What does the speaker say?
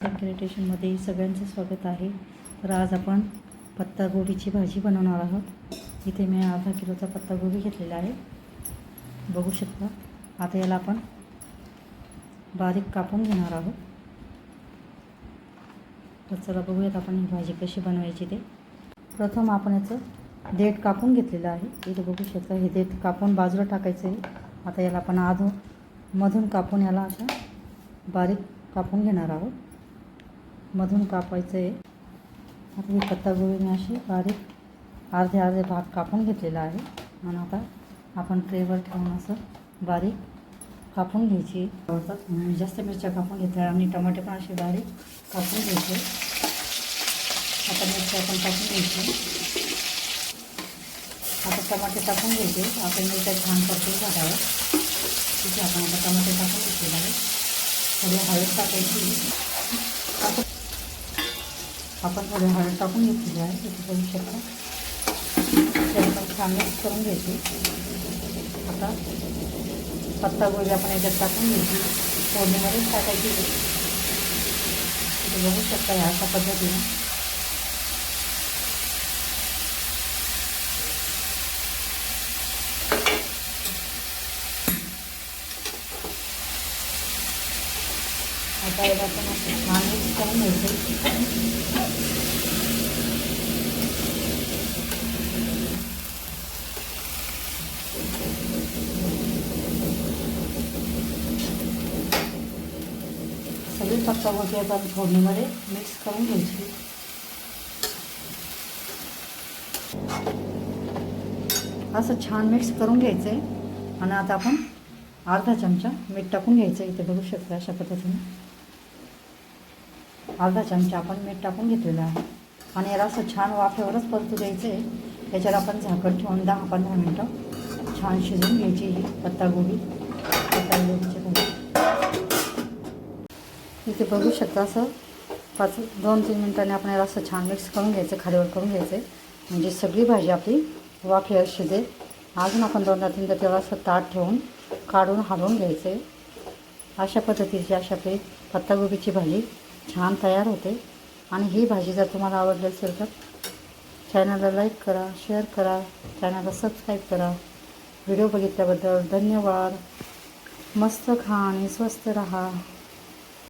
क्रिएटेशनमध्ये सगळ्यांचं स्वागत आहे। तर आज आपण पत्तागोबीची भाजी बनवणार आहोत। इथे मी अर्धा किलोचा पत्तागोबी घेतलेला आहे, बघू शकता। आता याला आपण बारीक कापून घेणार आहोत। तर चला बघूयात आपण ही भाजी कशी बनवायची ते। प्रथम आपण याचं देठ कापून घेतलेलं आहे, इथे बघू शकता। हे देठ कापून बाजूला टाकायचं आहे। आता याला आपण मधून कापून याला अशा बारीक कापून घेणार आहोत, मधून कापायचं आहे। आता ही पत्तागोबी मी अशी बारीक अर्धे भाग कापून घेतलेला आहे आणि आता आपण ट्रेवर ठेवून असं बारीक कापून घ्यायची। जास्त मिरच्या कापून घेतल्या आणि टमाटे पण असे बारीक कापून घ्यायचे। आता मिरच्या पण टाकून घ्यायची। आता टमाटे टाकून घ्यायचे। आपण मिरच्या छान परतून घालावं। तिथे आपण आता टमाटे टाकून घेतलेले आहे। थोडी हळद टाकायची। आपण थोडे हळद टाकून घेतलेली आहे, इथे बघू शकता। त्याला पण छान मिक्स करून घ्यायची। आता पत्तागोबी आपण याच्यात टाकून घ्यायची, फोडणीमध्येच टाकायची। इथे बघू शकता अशा पद्धतीने। आता याला आपण छान मिक्स करून घ्यायचं। सगळी पत्तागोबी आपण फोडणीमध्ये मिक्स करून घ्यायची। असं छान मिक्स करून घ्यायचं आहे आणि आता आपण अर्धा चमचा मीठ टाकून घ्यायचं। इथे बघू शकता अशा पद्धतीने अर्धा चमचा आपण मीठ टाकून घेतलेलं आहे आणि याला असं छान वाफेवरच परतू द्यायचं आहे। याच्यावर आपण झाकण ठेवून 10-15 मिनटं छान शिजवून घ्यायची ही पत्तागोबीची भाजी। इथे बघू शकता असं 2-3 मिनटांनी आपण याला असं छान मिक्स करून घ्यायचं, खालीवर करून घ्यायचं, म्हणजे सगळी भाजी आपली वाफेवर शिजेल। अजून आपण 2-3 त्याला असं ताट ठेवून काढून हलवून घ्यायचं आहे। अशा पद्धतीची आपली पत्तागोबीची भाजी छान तयार होते। आणि ही भाजी जर तुम्हाला आवडली असेल तर चॅनलला लाईक करा, शेअर करा, चॅनलला सबस्क्राईब करा। व्हिडिओ बघितल्याबद्दल धन्यवाद। मस्त खा आणि स्वस्त रहा।